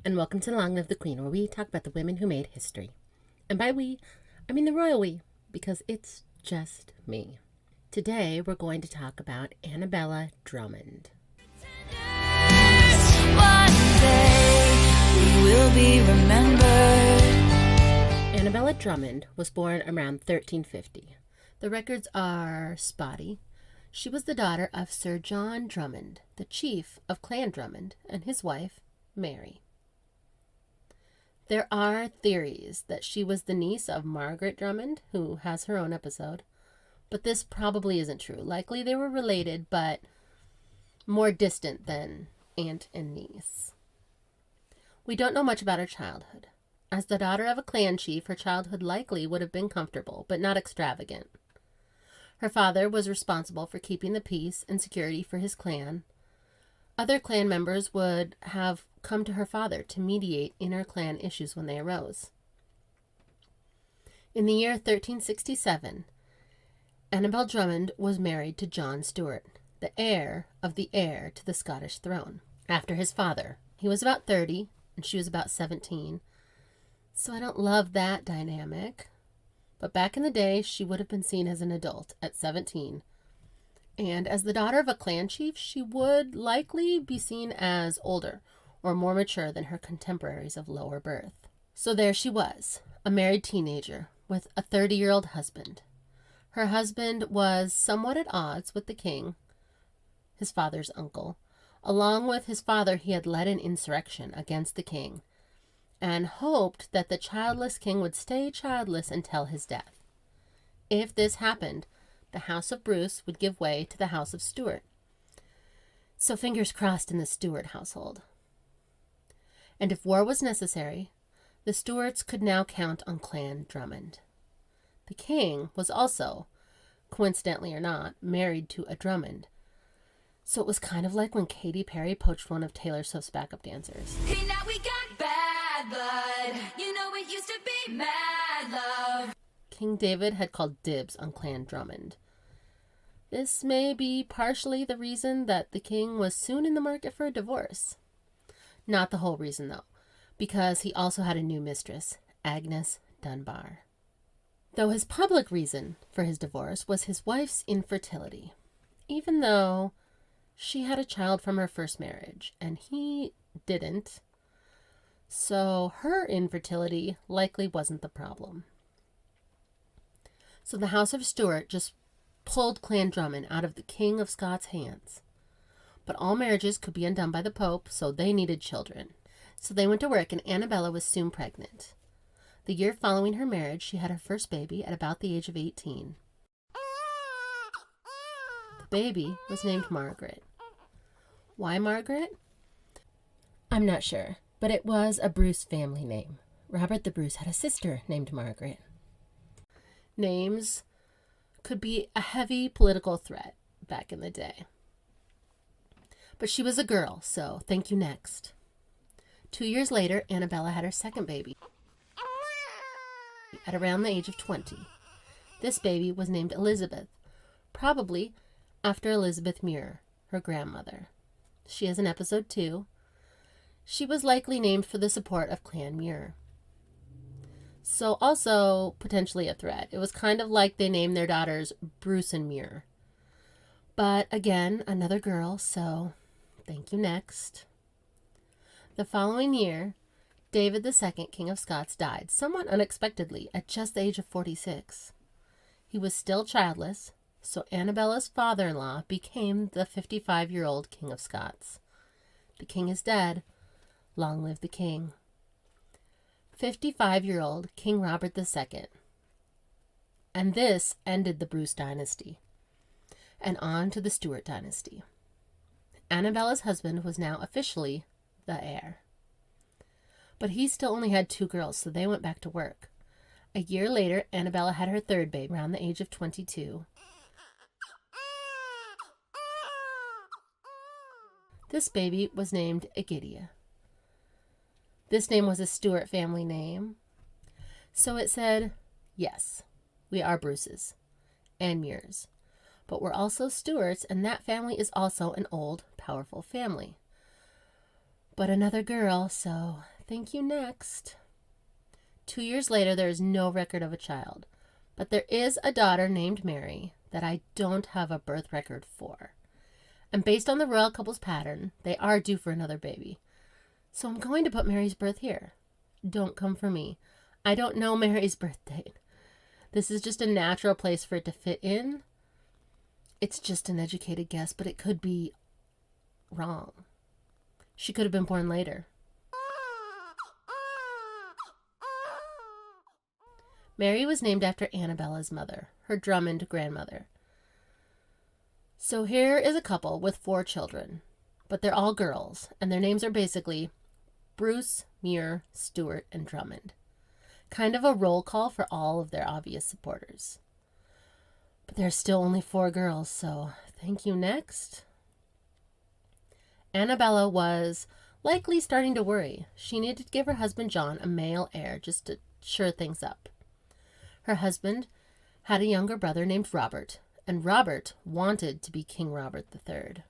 and welcome to Long Live the Queen, where we talk about the women who made history. And by we, I mean the royal we, because it's just me. Today, we're going to talk about Annabella Drumind. One day we will be remembered. Annabella Drumind was born around 1350. The records are spotty. She was the daughter of Sir John Drummond, the chief of Clan Drummond, and his wife, Mary. There are theories that she was the niece of Margaret Drummond, who has her own episode, but this probably isn't true. Likely they were related, but more distant than aunt and niece. We don't know much about her childhood. As the daughter of a clan chief, her childhood likely would have been comfortable, but not extravagant. Her father was responsible for keeping the peace and security for his clan. Other clan members would have come to her father to mediate inter-clan issues when they arose. In the year 1367, Annabel Drummond was married to John Stuart, the heir to the Scottish throne, after his father. He was about 30, and she was about 17, so I don't love that dynamic. But back in the day, she would have been seen as an adult at 17. And as the daughter of a clan chief, she would likely be seen as older or more mature than her contemporaries of lower birth. So there she was, a married teenager with a 30-year-old husband. Her husband was somewhat at odds with the king, his father's uncle. Along with his father, he had led an insurrection against the king and hoped that the childless king would stay childless until his death. If this happened, the House of Bruce would give way to the House of Stuart. So fingers crossed in the Stuart household. And if war was necessary, the Stuarts could now count on Clan Drummond. The king was also, coincidentally or not, married to a Drummond. So it was kind of like when Katy Perry poached one of Taylor Swift's backup dancers. Hey, now we got bad blood. You know it used to be mad love. King David had called dibs on Clan Drummond. This may be partially the reason that the king was soon in the market for a divorce. Not the whole reason, though, because he also had a new mistress, Agnes Dunbar. Though his public reason for his divorce was his wife's infertility, even though she had a child from her first marriage, and he didn't. So her infertility likely wasn't the problem. So the House of Stuart just pulled Clan Drummond out of the King of Scots' hands. But all marriages could be undone by the Pope, so they needed children. So they went to work, and Annabella was soon pregnant. The year following her marriage, she had her first baby at about the age of 18. The baby was named Margaret. Why Margaret? I'm not sure, but it was a Bruce family name. Robert the Bruce had a sister named Margaret. Names could be a heavy political threat back in the day. But she was a girl, so thank you next. 2 years later, Annabella had her second baby at around the age of 20. This baby was named Elizabeth, probably after Elizabeth Muir, her grandmother. She has an episode too. She was likely named for the support of Clan Muir. So also potentially a threat. It was kind of like they named their daughters Bruce and Muir. But again, another girl, so thank you next. The following year, David II, King of Scots, died somewhat unexpectedly at just the age of 46. He was still childless, so Annabella's father-in-law became the 55-year-old King of Scots. The king is dead. Long live the king. 55-year-old King Robert II. And this ended the Bruce dynasty, and on to the Stuart dynasty. Annabella's husband was now officially the heir. But he still only had 2 girls, so they went back to work. A year later, Annabella had her third baby around the age of 22. This baby was named Egidia. This name was a Stuart family name, so it said, yes, we are Bruces and Muirs, but we're also Stuarts, and that family is also an old, powerful family. But another girl, so Thank you, next. 2 years later, there is no record of a child, but there is a daughter named Mary that I don't have a birth record for. And based on the royal couple's pattern, they are due for another baby. So I'm going to put Mary's birth here. Don't come for me. I don't know Mary's birth date. This is just a natural place for it to fit in. It's just an educated guess, but it could be wrong. She could have been born later. Mary was named after Annabella's mother, her Drumind grandmother. So here is a couple with 4 children, but they're all girls, and their names are basically Bruce, Muir, Stuart, and Drummond. Kind of a roll call for all of their obvious supporters. But there's still only 4 girls, so thank you, next. Annabella was likely starting to worry. She needed to give her husband John a male heir just to shore things up. Her husband had a younger brother named Robert, and Robert wanted to be King Robert III.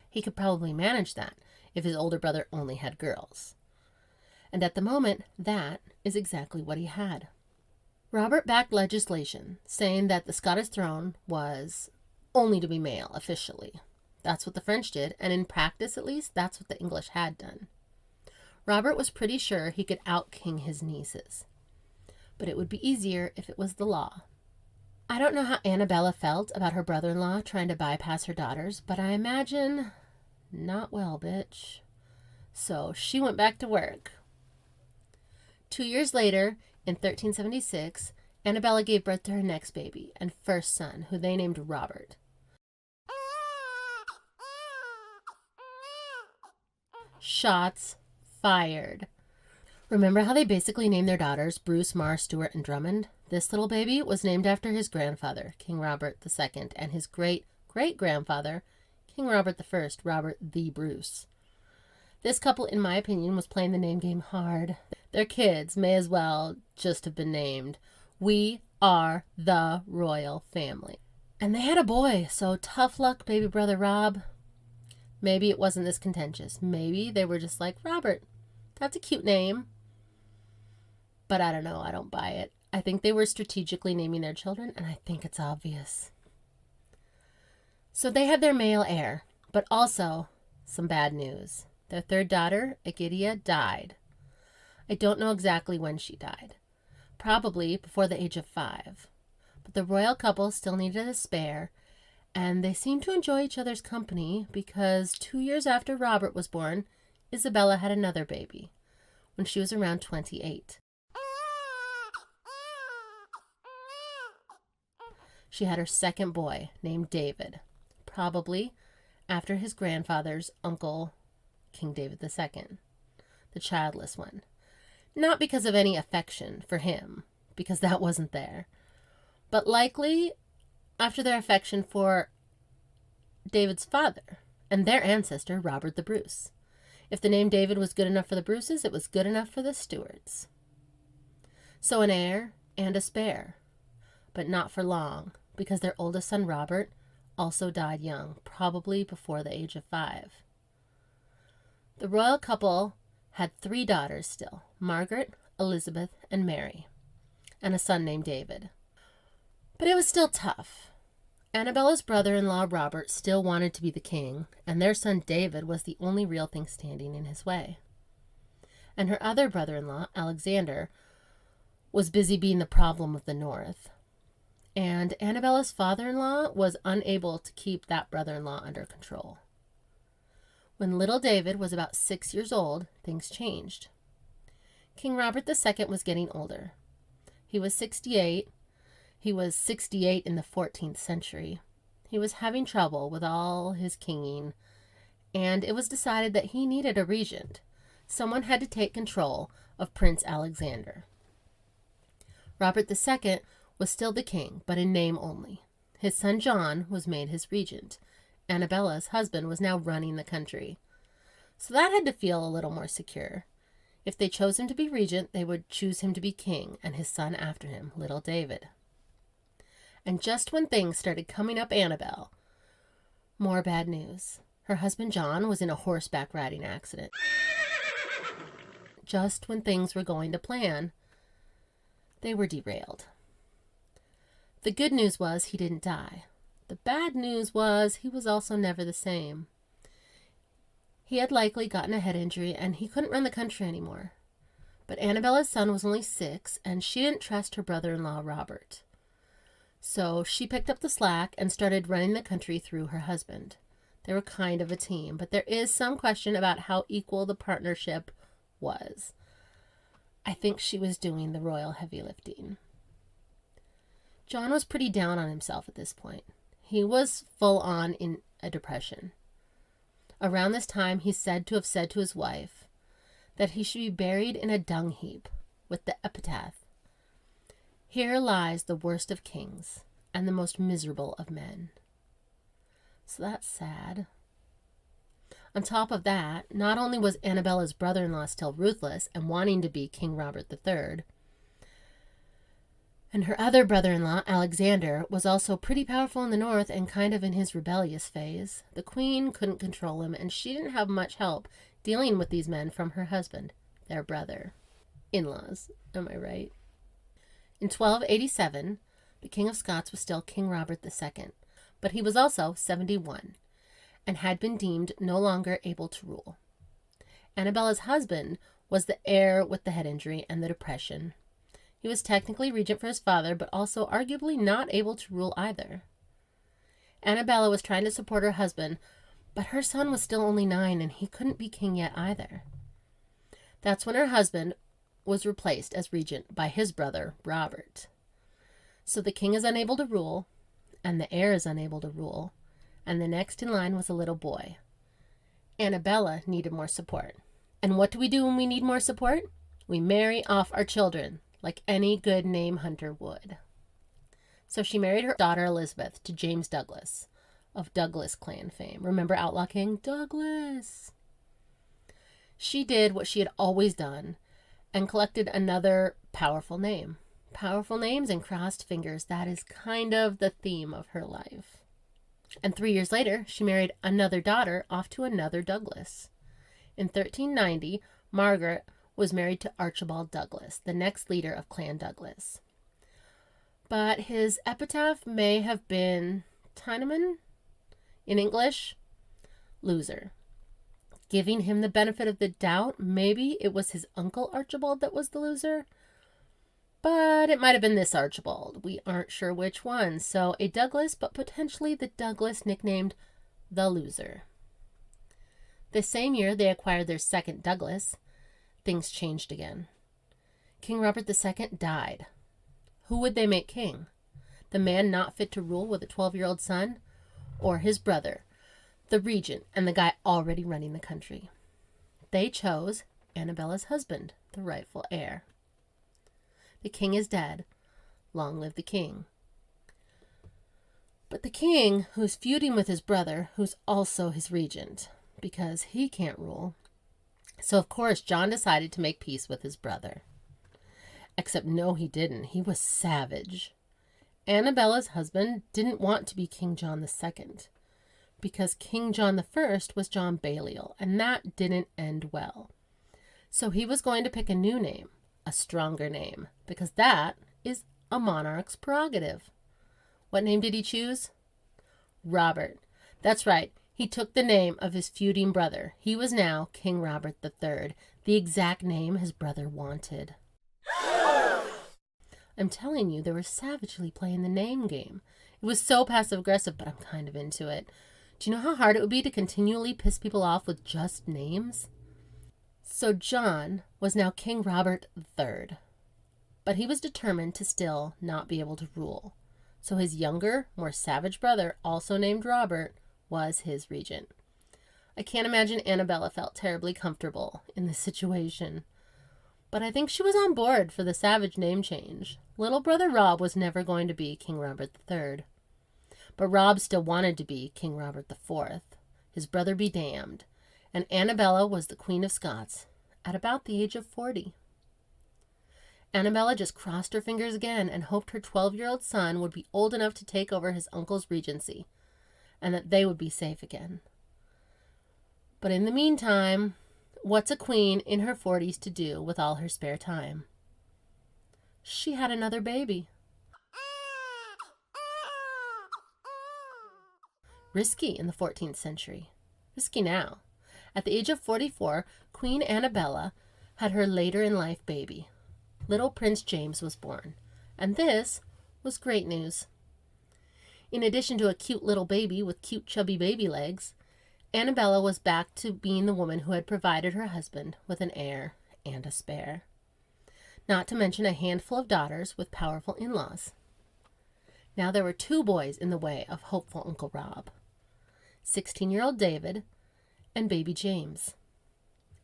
He could probably manage that if his older brother only had girls. And at the moment, that is exactly what he had. Robert backed legislation saying that the Scottish throne was only to be male officially. That's what the French did, and in practice at least, that's what the English had done. Robert was pretty sure he could out-king his nieces, but it would be easier if it was the law. I don't know how Annabella felt about her brother-in-law trying to bypass her daughters, but I imagine not well, bitch. So she went back to work. 2 years later, in 1376, Annabella gave birth to her next baby and first son, who they named Robert. Shots fired. Remember how they basically named their daughters Bruce, Mar, Stuart, and Drummond? This little baby was named after his grandfather, King Robert II, and his great-great-grandfather, King Robert I, Robert the Bruce. This couple, in my opinion, was playing the name game hard. Their kids may as well just have been named We Are the Royal Family. And they had a boy, so tough luck, baby brother Rob. Maybe it wasn't this contentious. Maybe they were just like, Robert, that's a cute name. But I don't know, I don't buy it. I think they were strategically naming their children, and I think it's obvious. So they had their male heir, but also some bad news. Their third daughter, Aegidia, died. I don't know exactly when she died. Probably before the age of 5. But the royal couple still needed a spare, and they seemed to enjoy each other's company because 2 years after Robert was born, Isabella had another baby when she was around 28. She had her second boy named David, probably after his grandfather's uncle, King David II, the childless one. Not because of any affection for him, because that wasn't there, but likely after their affection for David's father and their ancestor, Robert the Bruce. If the name David was good enough for the Bruces, it was good enough for the Stuarts. So an heir and a spare, but not for long, because their oldest son, Robert, also died young, probably before the age of 5. The royal couple had 3 daughters still, Margaret, Elizabeth, and Mary, and a son named David. But it was still tough. Annabella's brother-in-law, Robert, still wanted to be the king, and their son David was the only real thing standing in his way. And her other brother-in-law, Alexander, was busy being the problem of the north. And Annabella's father-in-law was unable to keep that brother-in-law under control. When little David was about 6 years old, things changed. King Robert II was getting older. He was 68. He was 68 in the 14th century. He was having trouble with all his kinging, and it was decided that he needed a regent. Someone had to take control of Prince Alexander. Robert II was still the king, but in name only. His son John was made his regent. Annabella's husband was now running the country. So that had to feel a little more secure. If they chose him to be regent, they would choose him to be king, and his son after him, little David. And just when things started coming up Annabelle, more bad news. Her husband John was in a horseback riding accident. just when things were going to plan, they were derailed. The good news was he didn't die. The bad news was he was also never the same. He had likely gotten a head injury and he couldn't run the country anymore. But Annabella's son was only 6 and she didn't trust her brother-in-law Robert. So she picked up the slack and started running the country through her husband. They were kind of a team, but there is some question about how equal the partnership was. I think she was doing the royal heavy lifting. John was pretty down on himself at this point. He was full on in a depression. Around this time, he's said to have said to his wife that he should be buried in a dung heap with the epitaph, "Here lies the worst of kings and the most miserable of men." So that's sad. On top of that, not only was Annabella's brother-in-law still ruthless and wanting to be King Robert III, and her other brother-in-law, Alexander, was also pretty powerful in the north and kind of in his rebellious phase. The queen couldn't control him, and she didn't have much help dealing with these men from her husband, their brother. In-laws, am I right? In 1287, the King of Scots was still King Robert II, but he was also 71 and had been deemed no longer able to rule. Annabella's husband was the heir with the head injury and the depression. He was technically regent for his father, but also arguably not able to rule either. Annabella was trying to support her husband, but her son was still only 9 and he couldn't be king yet either. That's when her husband was replaced as regent by his brother, Robert. So the king is unable to rule, and the heir is unable to rule, and the next in line was a little boy. Annabella needed more support. And what do we do when we need more support? We marry off our children, like any good name hunter would. So she married her daughter Elizabeth to James Douglas, of Douglas clan fame. Remember Outlaw King? Douglas! She did what she had always done and collected another powerful name. Powerful names and crossed fingers, that is kind of the theme of her life. And 3 years later, she married another daughter off to another Douglas. In 1390, Margaret was married to Archibald Douglas, the next leader of Clan Douglas. But his epitaph may have been Tineman, in English, loser. Giving him the benefit of the doubt, maybe it was his uncle Archibald that was the loser. But it might have been this Archibald. We aren't sure which one. So a Douglas, but potentially the Douglas nicknamed the Loser. The same year they acquired their second Douglas, things changed again. King Robert II died. Who would they make king? The man not fit to rule with a 12-year-old son? Or his brother, the regent, and the guy already running the country? They chose Annabella's husband, the rightful heir. The king is dead. Long live the king. But the king, who's feuding with his brother, who's also his regent, because he can't rule. So, of course, John decided to make peace with his brother. Except no, he didn't. He was savage. Annabella's husband didn't want to be King John II, because King John I was John Balliol, and that didn't end well. So he was going to pick a new name, a stronger name, because that is a monarch's prerogative. What name did he choose? Robert. That's right. He took the name of his feuding brother. He was now King Robert III, the exact name his brother wanted. I'm telling you, they were savagely playing the name game. It was so passive-aggressive, but I'm kind of into it. Do you know how hard it would be to continually piss people off with just names? So John was now King Robert III, but he was determined to still not be able to rule. So his younger, more savage brother, also named Robert, was his regent. I can't imagine Annabella felt terribly comfortable in this situation. But I think she was on board for the savage name change. Little brother Rob was never going to be King Robert III. But Rob still wanted to be King Robert IV. His brother be damned. And Annabella was the Queen of Scots at about the age of 40. Annabella just crossed her fingers again and hoped her 12-year-old son would be old enough to take over his uncle's regency, and that they would be safe again. But in the meantime, What's a queen in her 40s to do with all her spare time? She had another baby. Risky in the 14th century. Risky now. At the age of 44, Queen Annabella had her later-in-life baby. Little Prince James was born, and this was great news. In addition to a cute little baby with cute chubby baby legs, Annabella was back to being the woman who had provided her husband with an heir and a spare. Not to mention a handful of daughters with powerful in-laws. Now there were 2 boys in the way of hopeful Uncle Rob. 16-year-old David and baby James.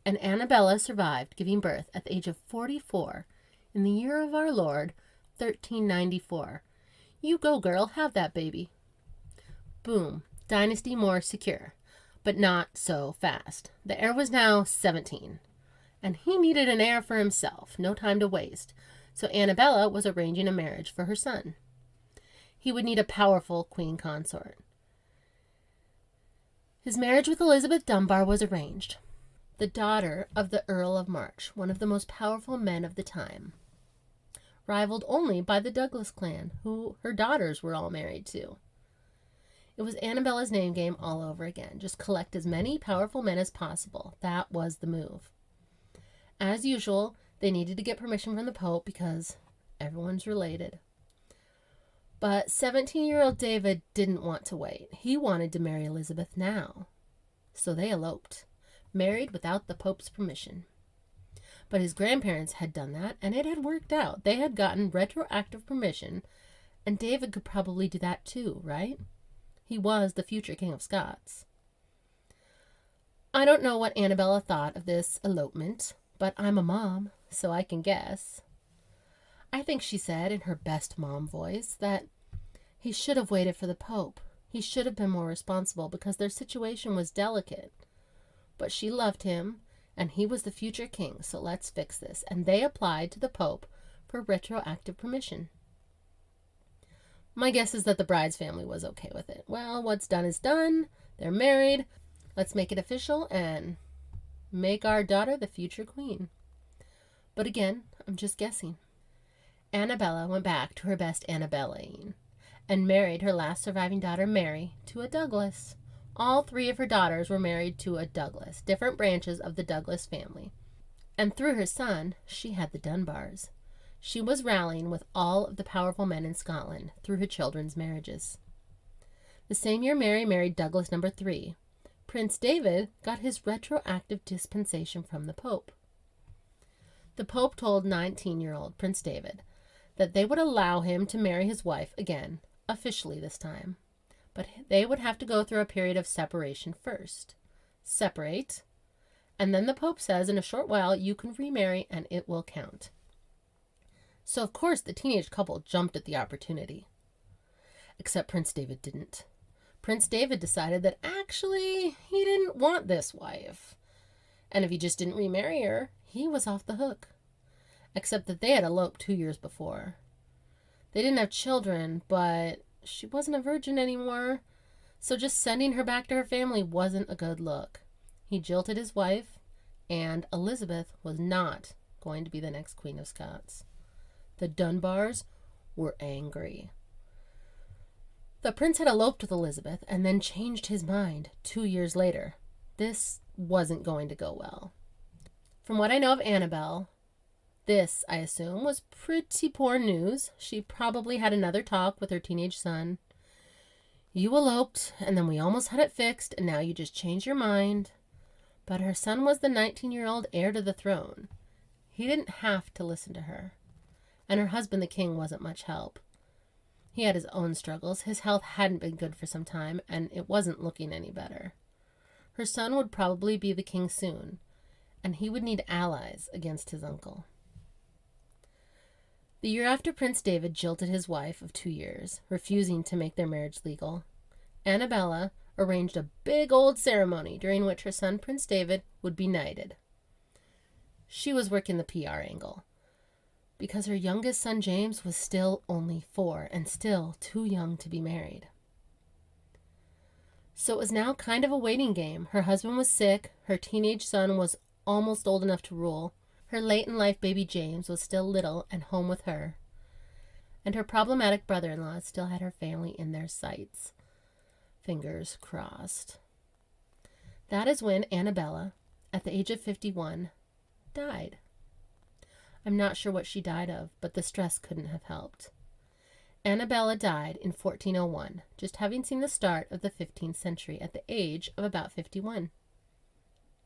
And Annabella survived giving birth at the age of 44 in the year of our Lord, 1394. You go, girl, have that baby. Boom, dynasty more secure, but not so fast. The heir was now 17, and he needed an heir for himself, no time to waste, so Annabella was arranging a marriage for her son. He would need a powerful queen consort. His marriage with Elizabeth Dunbar was arranged, the daughter of the Earl of March, one of the most powerful men of the time, rivaled only by the Douglas clan, who her daughters were all married to. It was Annabella's name game all over again. Just collect as many powerful men as possible. That was the move. As usual, they needed to get permission from the Pope because everyone's related. But 17-year-old David didn't want to wait. He wanted to marry Elizabeth now. So they eloped, married without the Pope's permission. But his grandparents had done that, and it had worked out. They had gotten retroactive permission, and David could probably do that too, right? He was the future King of Scots. I don't know what Annabella thought of this elopement, but I'm a mom, so I can guess. I think she said in her best mom voice that he should have waited for the Pope. He should have been more responsible because their situation was delicate. But she loved him, and he was the future king, so let's fix this. And they applied to the Pope for retroactive permission. My guess is that the bride's family was okay with it. Well, what's done is done. They're married. Let's make it official and make our daughter the future queen. But again, I'm just guessing. Annabella went back to her best Annabellaing and married her last surviving daughter, Mary, to a Douglas. All 3 of her daughters were married to a Douglas, different branches of the Douglas family. And through her son, she had the Dunbars. She was rallying with all of the powerful men in Scotland through her children's marriages. The same year Mary married Douglas number 3, Prince David got his retroactive dispensation from the Pope. The Pope told 19-year-old Prince David that they would allow him to marry his wife again, officially this time. But they would have to go through a period of separation first. Separate, and then the Pope says in a short while you can remarry and it will count. So of course the teenage couple jumped at the opportunity. Except Prince David didn't. Prince David decided that actually he didn't want this wife. And if he just didn't remarry her, he was off the hook. Except that they had eloped 2 years before. They didn't have children, but she wasn't a virgin anymore, so just sending her back to her family wasn't a good look. He jilted his wife, and Elizabeth was not going to be the next Queen of Scots. The Dunbars were angry. The prince had eloped with Elizabeth and then changed his mind 2 years later. This wasn't going to go well. From what I know of Annabelle, this, I assume, was pretty poor news. She probably had another talk with her teenage son. You eloped, and then we almost had it fixed, and now you just changed your mind. But her son was the 19-year-old heir to the throne. He didn't have to listen to her. And her husband, the king, wasn't much help. He had his own struggles. His health hadn't been good for some time, and it wasn't looking any better. Her son would probably be the king soon, and he would need allies against his uncle. The year after Prince David jilted his wife of 2 years, refusing to make their marriage legal, Annabella arranged a big old ceremony during which her son Prince David would be knighted. She was working the PR angle, because her youngest son James was still only 4 and still too young to be married. So it was now kind of a waiting game. Her husband was sick, her teenage son was almost old enough to rule. Her late-in-life baby James was still little and home with her. And her problematic brother-in-law still had her family in their sights. Fingers crossed. That is when Annabella, at the age of 51, died. I'm not sure what she died of, but the stress couldn't have helped. Annabella died in 1401, just having seen the start of the 15th century at the age of about 51.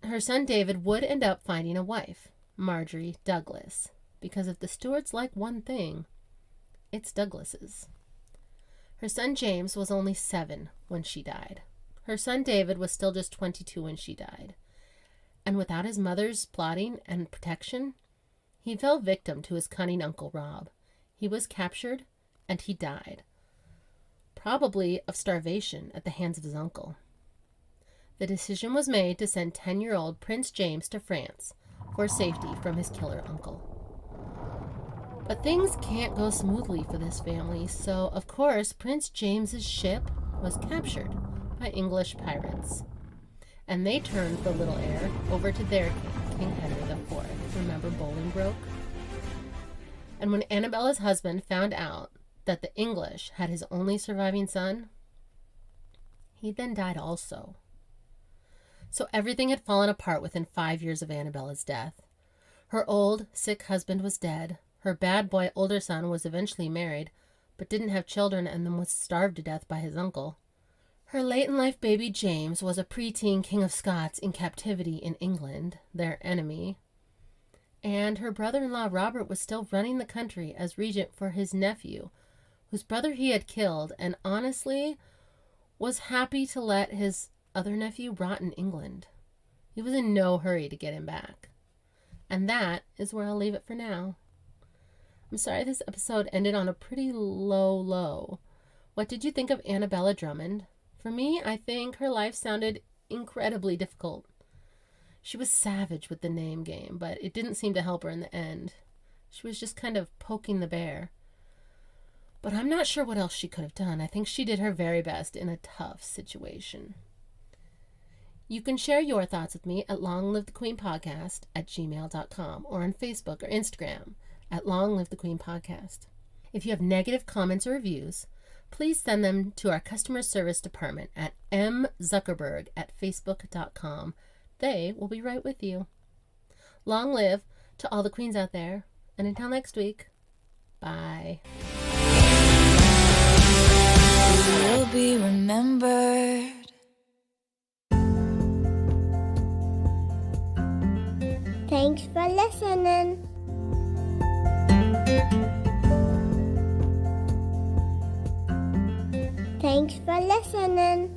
Her son David would end up finding a wife, Marjorie Douglas, because if the Stuarts like one thing, it's Douglas's. Her son James was only 7 when she died. Her son David was still just 22 when she died. And without his mother's plotting and protection, he fell victim to his cunning Uncle Rob. He was captured, and he died, probably of starvation at the hands of his uncle. The decision was made to send 10-year-old Prince James to France for safety from his killer uncle. But things can't go smoothly for this family, so of course Prince James's ship was captured by English pirates. And they turned the little heir over to their king, King Henry IV. Remember Bolingbroke? And when Annabella's husband found out that the English had his only surviving son, he then died also. So everything had fallen apart within 5 years of Annabella's death. Her old, sick husband was dead. Her bad boy older son was eventually married, but didn't have children and then was starved to death by his uncle. Her late-in-life baby James was a preteen King of Scots in captivity in England, their enemy. And her brother-in-law Robert was still running the country as regent for his nephew, whose brother he had killed, and honestly was happy to let his other nephew rot in England. He was in no hurry to get him back. And that is where I'll leave it for now. I'm sorry this episode ended on a pretty low. What did you think of Annabella Drumind? For me, I think her life sounded incredibly difficult. She was savage with the name game, but it didn't seem to help her in the end. She was just kind of poking the bear. But I'm not sure what else she could have done. I think she did her very best in a tough situation. You can share your thoughts with me at longlivethequeenpodcast@gmail.com or on Facebook or Instagram at Long Live the Queen Podcast. If you have negative comments or reviews, please send them to our customer service department at mzuckerberg@facebook.com. They will be right with you. Long live to all the queens out there, and until next week, bye. You'll be remembered. Thanks for listening. Thanks for listening.